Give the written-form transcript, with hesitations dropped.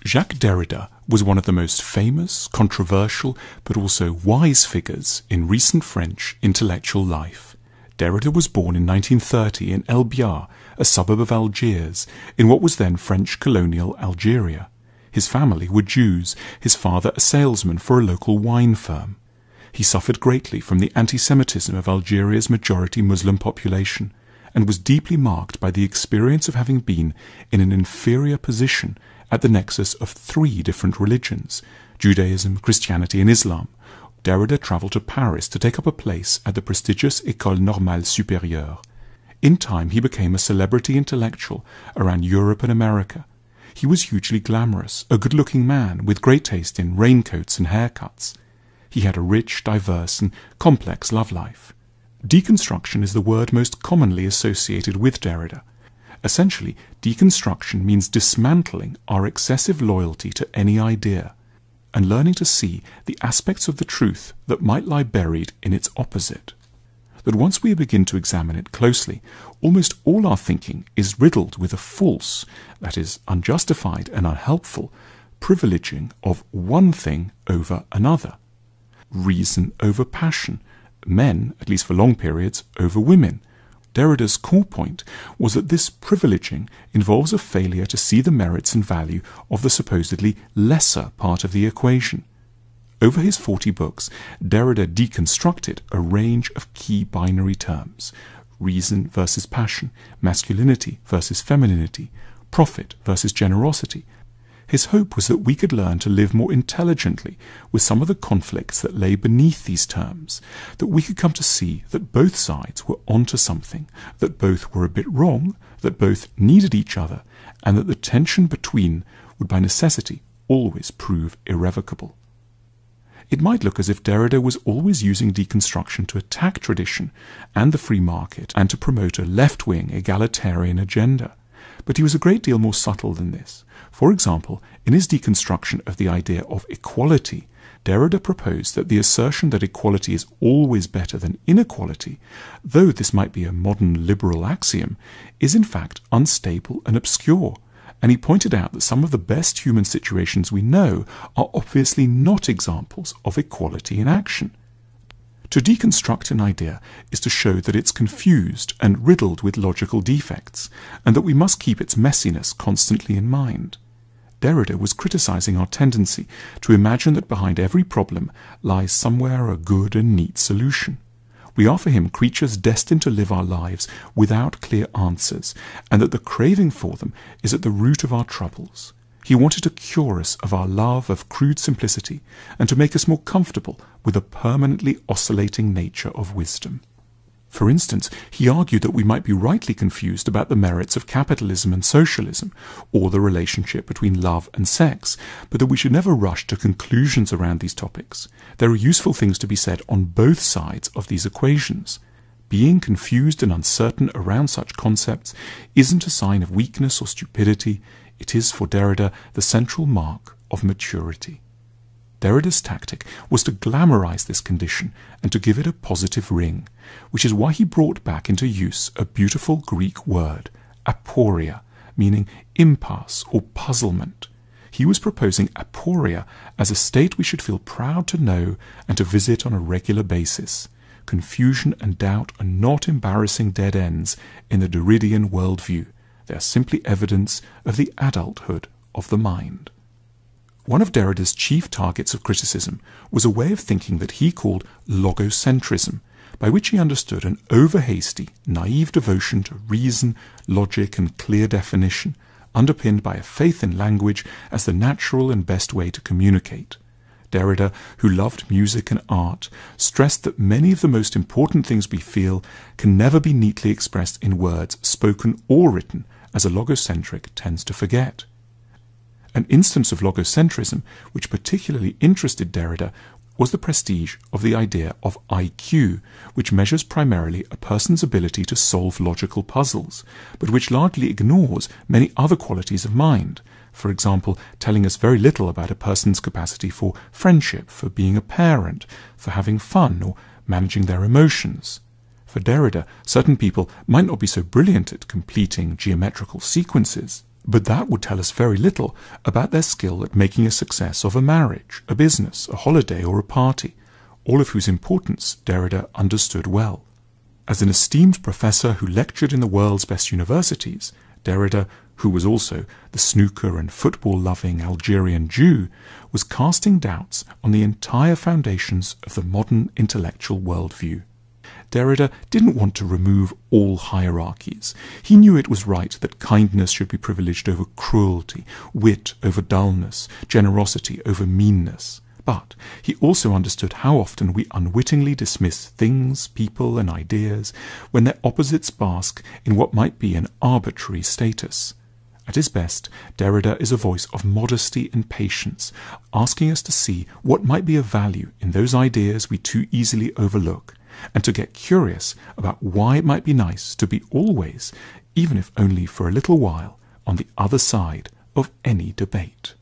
Jacques Derrida was one of the most famous, controversial, but also wise figures in recent French intellectual life. Derrida was born in 1930 in El Biar, a suburb of Algiers, in what was then French colonial Algeria. His family were Jews, his father a salesman for a local wine firm. He suffered greatly from the anti-Semitism of Algeria's majority Muslim population, and was deeply marked by the experience of having been in an inferior position at the nexus of three different religions, Judaism, Christianity and Islam. Derrida travelled to Paris to take up a place at the prestigious École Normale Supérieure. In time he became a celebrity intellectual around Europe and America. He was hugely glamorous, a good-looking man with great taste in raincoats and haircuts. He had a rich, diverse and complex love life. Deconstruction is the word most commonly associated with Derrida. Essentially, deconstruction means dismantling our excessive loyalty to any idea and learning to see the aspects of the truth that might lie buried in its opposite. That once we begin to examine it closely, almost all our thinking is riddled with a false, that is, unjustified and unhelpful, privileging of one thing over another. Reason over passion, men, at least for long periods, over women. Derrida's core point was that this privileging involves a failure to see the merits and value of the supposedly lesser part of the equation. Over his 40 books, Derrida deconstructed a range of key binary terms: reason versus passion, masculinity versus femininity, profit versus generosity. His hope was that we could learn to live more intelligently with some of the conflicts that lay beneath these terms, that we could come to see that both sides were onto something, that both were a bit wrong, that both needed each other, and that the tension between would by necessity always prove irrevocable. It might look as if Derrida was always using deconstruction to attack tradition and the free market and to promote a left-wing egalitarian agenda. But he was a great deal more subtle than this. For example, in his deconstruction of the idea of equality, Derrida proposed that the assertion that equality is always better than inequality, though this might be a modern liberal axiom, is in fact unstable and obscure, and he pointed out that some of the best human situations we know are obviously not examples of equality in action. To deconstruct an idea is to show that it's confused and riddled with logical defects, and that we must keep its messiness constantly in mind. Derrida was criticizing our tendency to imagine that behind every problem lies somewhere a good and neat solution. We are for him creatures destined to live our lives without clear answers, and that the craving for them is at the root of our troubles. He wanted to cure us of our love of crude simplicity and to make us more comfortable with the permanently oscillating nature of wisdom. For instance, he argued that we might be rightly confused about the merits of capitalism and socialism, or the relationship between love and sex, but that we should never rush to conclusions around these topics. There are useful things to be said on both sides of these equations. Being confused and uncertain around such concepts isn't a sign of weakness or stupidity. It is, for Derrida, the central mark of maturity. Derrida's tactic was to glamorize this condition and to give it a positive ring, which is why he brought back into use a beautiful Greek word, aporia, meaning impasse or puzzlement. He was proposing aporia as a state we should feel proud to know and to visit on a regular basis. Confusion and doubt are not embarrassing dead ends in the Derridian worldview. They are simply evidence of the adulthood of the mind. One of Derrida's chief targets of criticism was a way of thinking that he called logocentrism, by which he understood an over-hasty, naive devotion to reason, logic and clear definition, underpinned by a faith in language as the natural and best way to communicate. Derrida, who loved music and art, stressed that many of the most important things we feel can never be neatly expressed in words, spoken or written, as a logocentric tends to forget. An instance of logocentrism which particularly interested Derrida was the prestige of the idea of IQ, which measures primarily a person's ability to solve logical puzzles, but which largely ignores many other qualities of mind, for example, telling us very little about a person's capacity for friendship, for being a parent, for having fun, or managing their emotions. For Derrida, certain people might not be so brilliant at completing geometrical sequences, But that would tell us very little about their skill at making a success of a marriage, a business, a holiday, or a party, all of whose importance Derrida understood well. As an esteemed professor who lectured in the world's best universities, Derrida, who was also the snooker and football-loving Algerian Jew, was casting doubts on the entire foundations of the modern intellectual worldview. Derrida didn't want to remove all hierarchies. He knew it was right that kindness should be privileged over cruelty, wit over dullness, generosity over meanness. But he also understood how often we unwittingly dismiss things, people, and ideas when their opposites bask in what might be an arbitrary status. At his best, Derrida is a voice of modesty and patience, asking us to see what might be of value in those ideas we too easily overlook, and to get curious about why it might be nice to be always, even if only for a little while, on the other side of any debate.